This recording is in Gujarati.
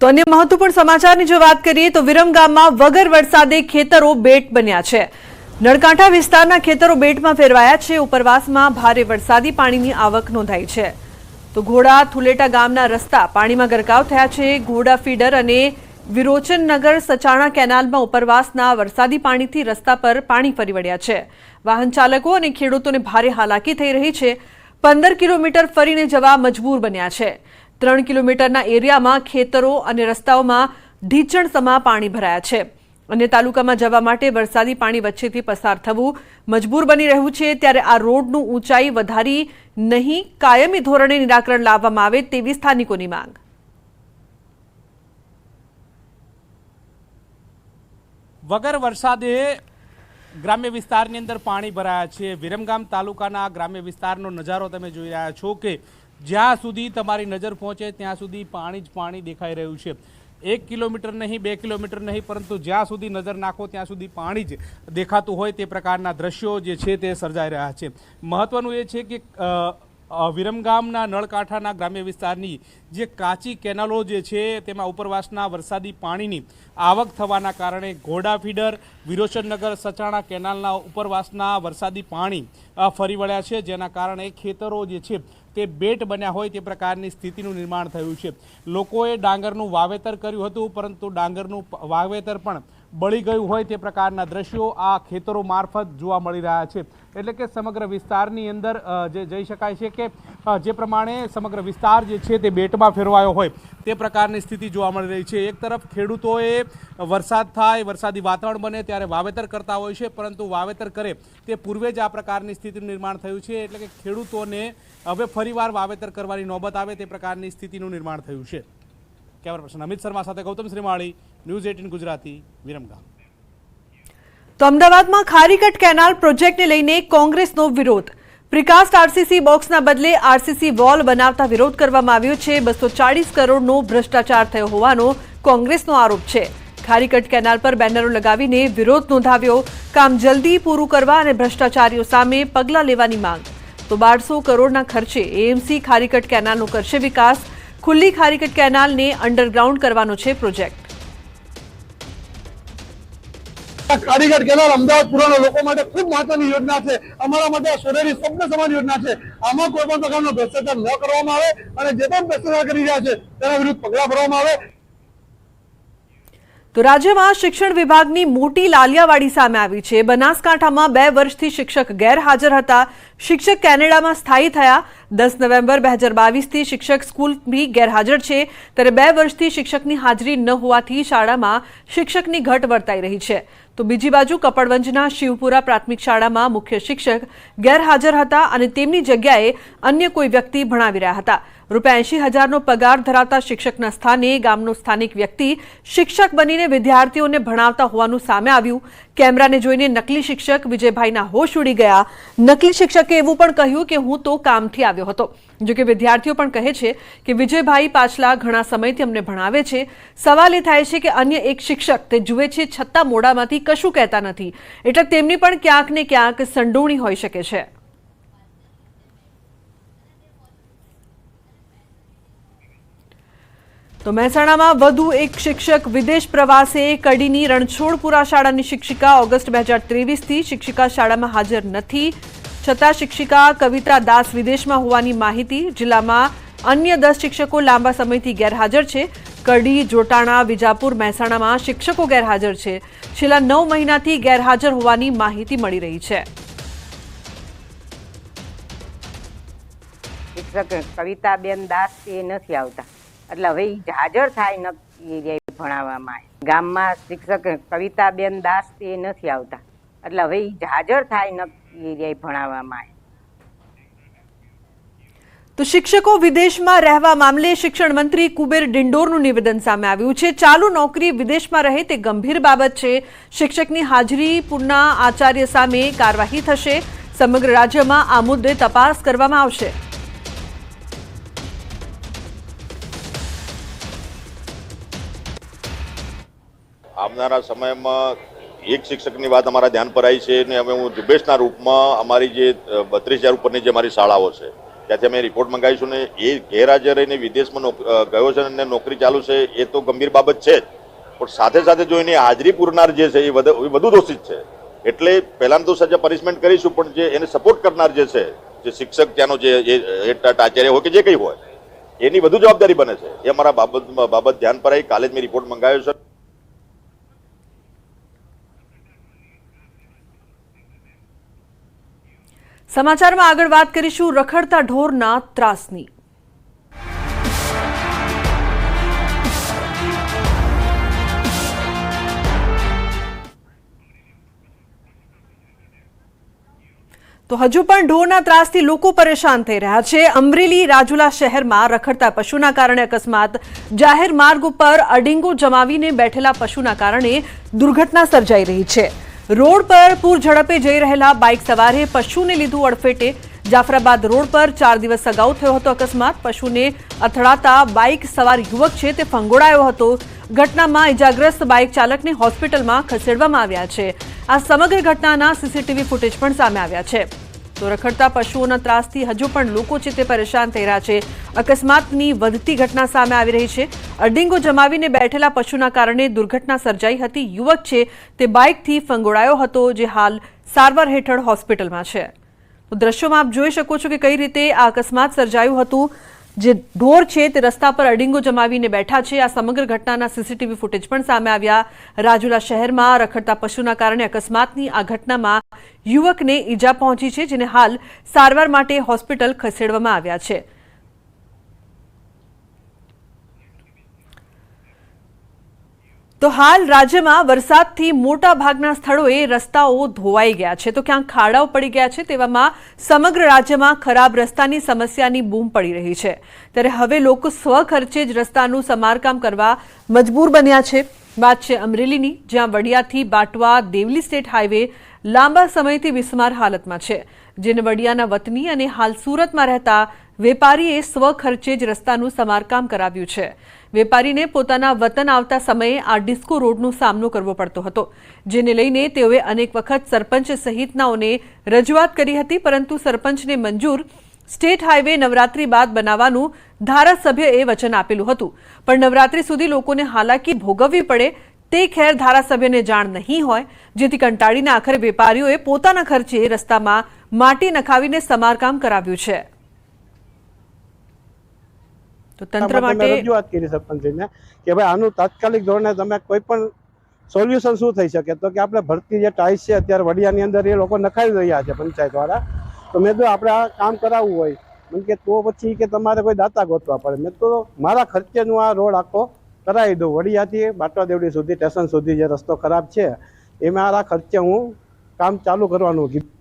તો અન્ય મહત્વપૂર્ણ સમાચારની જો વાત કરીએ તો વિરમગામમાં વગર વરસાદે ખેતરો બેટ બન્યા છે। નળકાંઠા વિસ્તારના ખેતરો બેટમાં ફેરવાયા છે। ઉપરવાસમાં ભારે વરસાદી પાણીની આવક નોંધાઈ છે। તો ઘોડા થુલેટા ગામના રસ્તા પાણીમાં ગરકાવ થયા છે। ઘોડા ફીડર અને વિરોચનનગર સચાણા કેનાલમાં ઉપરવાસના વરસાદી પાણીથી રસ્તા પર પાણી ફરી વળ્યા છે। વાહન ચાલકો અને ખેડૂતોને ભારે હાલાકી થઈ રહી છે। 15 કિલોમીટર ફરીને જવા મજબૂર બન્યા છે। 3 કિલોમીટરના એરિયામાં ખેતરો અને રસ્તાઓમાં ઢીચણસમા પાણી ભરાયા છે। અન્ય તાલુકામાં જવા માટે વરસાદી પાણી વચ્ચેથી પસાર થવું મજબૂર બની રહ્યું છે। ત્યારે આ રોડનું ઊંચાઈ વધારી નહીં, કાયમી ધોરણે નિરાકરણ લાવવામાં આવે તેવી સ્થાનિકોની માંગ। વગર વરસાદે ગ્રામ્ય વિસ્તારની અંદર પાણી ભરાયા છે। વિરમગામ તાલુકાના ગ્રામ્ય વિસ્તારનો નજારો તમે જોઈ રહ્યા છો કે જ્યાં સુધી તમારી નજર પહોંચે ત્યાં સુધી પાણી જ પાણી દેખાઈ રહ્યું છે। 1 કિલોમીટર નહીં, 2 કિલોમીટર નહીં, પરંતુ જ્યાં સુધી નજર નાખો ત્યાં સુધી પાણી જ દેખાતું હોય તે પ્રકારના દ્રશ્યો જે છે તે સર્જાઈ રહ્યા છે। મહત્વનું એ છે કે વિરમગામના નળકાંઠાના ગ્રામ્ય વિસ્તારની જે કાચી કેનાલો જે છે તેમાં ઉપરવાસના વરસાદી પાણીની આવક થવાના કારણે ઘોડા ફીડર, વિરોચનનગર સચાણા કેનાલના ઉપરવાસના વરસાદી પાણી ફરી વળ્યા છે, જેના કારણે ખેતરો જે છે તે બેટ બન્યા હોય તે પ્રકારની સ્થિતિનું નિર્માણ થયું છે। લોકોએ ડાંગરનું વાવેતર કર્યું હતું, પરંતુ ડાંગરનું વાવેતર પણ બળી ગયું હોય તે પ્રકારના દ્રશ્યો આ ખેતરો મારફત જોવા મળી રહ્યા છે। એટલે કે સમગ્ર વિસ્તારની અંદર જે જઈ શકાય છે કે જે પ્રમાણે સમગ્ર વિસ્તાર જે છે તે બેટમાં ફેરવાયો હોય તે પ્રકારની સ્થિતિ જોવા મળી રહી છે। એક તરફ ખેડૂતોએ વરસાદ થાય, વરસાદી વાતાવરણ બને ત્યારે વાવેતર કરતા હોય છે, પરંતુ વાવેતર કરે તે પૂર્વે જ આ પ્રકારની સ્થિતિનું નિર્માણ થયું છે। એટલે કે ખેડૂતોને હવે ફરીવાર વાવેતર કરવાની નોબત આવે તે પ્રકારની સ્થિતિનું નિર્માણ થયું છે। કેમેરા પર્સન અમિત શર્મા સાથે ગૌતમ શ્રીમાળી, ન્યૂઝ 18 ગુજરાતી, વિરમગામ। તો અમદાવાદમાં ખારીકટ કેનાલ પ્રોજેક્ટને લઈને કોંગ્રેસનો વિરોધ। પ્રિકાસ્ટ આરસીસી બોક્સના બદલે આરસીસી વોલ બનાવતા વિરોધ કરવામાં આવ્યો છે। 240 કરોડનો ભ્રષ્ટાચાર થયો હોવાનો કોંગ્રેસનો આરોપ છે। ખારીકટ કેનાલ પર બેનરો લગાવીને વિરોધ નોંધાવ્યો। કામ જલ્દી પૂરું કરવા અને ભ્રષ્ટાચારીઓ સામે પગલાં લેવાની માંગ। તો 1200 કરોડના ખર્ચે એએમસી ખારીકટ કેનાલનો કરશે વિકાસ। ખુલ્લી ખારીકટ કેનાલને અંડરગ્રાઉન્ડ કરવાનો છે પ્રોજેક્ટ। ખારીકટ કેનાલ અમદાવાદ પુરાના લોકો માટે ખૂબ મહત્વની યોજના છે। અમારા માટે સોનેરી સ્વપ્ન સમાન યોજના છે। આમાં કોઈ પણ પ્રકારનો ભ્રષ્ટાચાર ન કરવામાં આવે અને જે પણ ભ્રષ્ટાચાર કરી રહ્યા છે તેના વિરુદ્ધ પગલાં ભરવામાં આવે। તો રાજ્યમાં શિક્ષણ વિભાગની મોટી લાલિયાવાડી સામે આવી છે। બનાસકાંઠામાં 2 વર્ષથી શિક્ષક ગેરહાજર હતા। શિક્ષક કેનેડામાં સ્થાયી થયા। 10 નવેમ્બર 2022થી શિક્ષક સ્કૂલથી ગેરહાજર છે। ત્યારે 2 વર્ષથી શિક્ષકની હાજરી ન હોવાથી શાળામાં શિક્ષકની ઘટ વર્તાઈ રહી છે। તો બીજી બાજુ કપડવંજના શિવપુરા પ્રાથમિક શાળામાં મુખ્ય શિક્ષક ગેરહાજર હતા અને તેમની જગ્યાએ અન્ય કોઈ વ્યક્તિ ભણાવી રહ્યા હતા। ₹80,000નો પગાર ધરાવતા શિક્ષકના સ્થાને ગામનો સ્થાનિક વ્યક્તિ શિક્ષક બનીને વિદ્યાર્થીઓને ભણાવતા હોવાનું સામે આવ્યું। કેમેરાને જોઈને નકલી શિક્ષક વિજયભાઈના હોશ ઉડી ગયા। નકલી શિક્ષકે એવું પણ કહ્યું કે હું તો કામથી આવ્યો હતો। જોકે વિદ્યાર્થીઓ પણ કહે છે કે વિજયભાઈ પાછલા ઘણા સમયથી અમને ભણાવે છે। સવાલ એ થાય છે કે અન્ય એક શિક્ષક તે જુએ છે છતાં મોઢામાંથી કશું કહેતા નથી, એટલે તેમની પણ ક્યાંક ને ક્યાંક સંડોવણી હોઈ શકે છે। તો મહેસાણામાં વધુ એક શિક્ષક વિદેશ પ્રવાસે। કડીની રણછોડપુરા શાળાની શિક્ષિકા ઓગસ્ટ 2023થી શિક્ષિકા શાળામાં હાજર નથી, છતાં શિક્ષિકા કવિતા દાસ વિદેશમાં હોવાની માહિતી। જિલ્લામાં અન્ય 10 શિક્ષકો લાંબા સમયથી ગેરહાજર છે। કડી, જોટાણા, વિજાપુર, મહેસાણામાં શિક્ષકો ગેરહાજર છે। છેલ્લા 9 મહિનાથી ગેરહાજર હોવાની માહિતી મળી રહી છે। શિક્ષક કવિતાબેન દાસ એ નથી આવતા, એટલે હવે હાજર થાય નથી ભણાવવામાં આવે। ગામમાં શિક્ષક કવિતાબેન દાસ એ નથી આવતા, એટલે હવે હાજર થાય નથી ભણાવવામાં આવે। તો શિક્ષકો વિદેશમાં રહેવા મામલે શિક્ષણ મંત્રી કુબેર ડિંડોરનું નિવેદન સામે આવ્યું છે। ચાલુ નોકરી વિદેશમાં રહે તે ગંભીર બાબત છે। શિક્ષકની હાજરી પૂરના આચાર્ય સામે કાર્યવાહી થશે। સમગ્ર રાજ્યમાં આ મુદ્દે તપાસ કરવામાં આવશે। આવનારા સમયમાં એક શિક્ષકની વાત અમારા ધ્યાન પર આવી છે અને હવે હું ઝુંબેશના રૂપમાં અમારી જે 32,000 ઉપરની જે અમારી શાળાઓ છે ત્યાંથી અમે રિપોર્ટ મંગાવીશું ને એ ગેરહાજર રહીને વિદેશમાં ગયો છે અને નોકરી ચાલુ છે એ તો ગંભીર બાબત છે જ, પણ સાથે સાથે જો એની હાજરી પૂરનાર જે છે એ વધુ દોષિત છે. એટલે પહેલાં તો સજા પનિશમેન્ટ કરીશું, પણ જે એને સપોર્ટ કરનાર જે છે, જે શિક્ષક ત્યાંનો જે આચાર્ય હોય કે જે કંઈ હોય, એની વધુ જવાબદારી બને છે. એ અમારા બાબત ધ્યાન પર આવી. કાલે જ મેં રિપોર્ટ મંગાવ્યો છે. સમાચારમાં આગળ વાત કરીશું રખડતા ઢોરના ત્રાસની. તો હજુ પણ ઢોરના ત્રાસથી લોકો પરેશાન થઈ રહ્યા છે. અમરેલી રાજુલા શહેરમાં રખડતા પશુના કારણે અકસ્માત. જાહેર માર્ગ ઉપર અડીંગો જમાવીને બેઠેલા પશુના કારણે દુર્ઘટના સર્જાઈ રહી છે. રોડ પર પૂર ઝડપે જઈ રહેલા બાઇક સવારે પશુને લીધું અડફેટે. જાફરાબાદ રોડ પર 4 દિવસ અગાઉ થયો હતો અકસ્માત. પશુને અથડાતા બાઇક સવાર યુવક છે તે ફંગોળાયો હતો. ઘટનામાં ઇજાગ્રસ્ત બાઇક ચાલકને હોસ્પિટલમાં ખસેડવામાં આવ્યા છે. આ સમગ્ર ઘટનાના સીસીટીવી ફૂટેજ પણ સામે આવ્યા છે. તો રખડતા પશુઓના ત્રાસથી હજુ પણ લોકો છે તે પરેશાન થઈ રહ્યા છે. અકસ્માતની વધતી ઘટના સામે આવી રહી છે. અડીંગો જમાવીને બેઠેલા પશુના કારણે દુર્ઘટના સર્જાઈ હતી. યુવક છે તે બાઇકથી ફંગોળાયો હતો, જે હાલ સારવાર હેઠળ હોસ્પિટલમાં છે. તો દ્રશ્યોમાં આપ જોઈ શકો છો કે કઈ રીતે આ અકસ્માત સર્જાયું હતું. જે ઢોર છે તે રસ્તા પર અડીંગો જમાવીને બેઠા છે. આ સમગ્ર ઘટનાના સીસીટીવી ફૂટેજ પણ સામે આવ્યા. રાજુલા શહેરમાં રખડતા પશુના કારણે અકસ્માતની આ ઘટનામાં યુવકને ઈજા પહોંચી છે, જેને હાલ સારવાર માટે હોસ્પિટલ ખસેડવામાં આવ્યા છે. તો હાલ રાજ્યમાં વરસાદથી મોટા ભાગના સ્થળોએ રસ્તાઓ ધોવાઈ ગયા છે, તો ક્યાંક ખાડાઓ પડી ગયા છે. તેવામાં સમગ્ર રાજ્યમાં ખરાબ રસ્તાની સમસ્યાની બૂમ પડી રહી છે. ત્યારે હવે લોકો સ્વખર્ચે જ રસ્તાનું સમારકામ કરવા મજબૂર બન્યા છે. વાત છે અમરેલીની, જ્યાં વડિયાથી બાટવા દેવલી સ્ટેટ હાઈવે લાંબા સમયથી બિસ્માર હાલતમાં છે, જેને વડિયાના વતની અને હાલ સુરતમાં રહેતા વેપારીએ સ્વખર્ચે જ રસ્તાનું સમારકામ કરાવ્યું છે. વેપારીને પોતાના વતન આવતા સમયે આ ડિસ્કો રોડનો સામનો કરવો પડતો હતો, જેને લઈને તેઓએ અનેક વખત સરપંચ સહિતનાઓને રજૂઆત કરી હતી, પરંતુ સરપંચને મંજૂર સ્ટેટ હાઈવે નવરાત્રી બાદ બનાવવાનું ધારાસભ્યએ વચન આપેલું હતું. પણ નવરાત્રી સુધી લોકોને હાલાકી ભોગવવી પડે તે ખેર ધારાસભ્યને જાણ નહીં હોય, જેથી કંટાળીને આખરે વેપારીઓએ પોતાના ખર્ચે રસ્તામાં માટી નખાવીને સમારકામ કરાવ્યું છે. તો તંત્ર માટે રજૂઆત કરી સરપંચને કે ભાઈ આનું તાત્કાલિક ધોરણે તમે કોઈ પણ સોલ્યુશન શું થઈ શકે, તો કે આપણે ભરતી જે ટાઈસ છે અત્યારે વડિયાની અંદર એ લોકો નખાવી રહ્યા છે પંચાયત વાળા. તો મેં તો આપણે આ કામ કરાવવું હોય મને કે તો પછી કે તમારે કોઈ દાતા ગોતવા પડે. મેં તો મારા ખર્ચેનું આ રોડ આખો કરાવી દઉં. વડિયાથી બાટવા દેવડી સુધી સ્ટેશન સુધી જે રસ્તો ખરાબ છે એ મારા ખર્ચે હું કામ ચાલુ કરવાનું કીધું.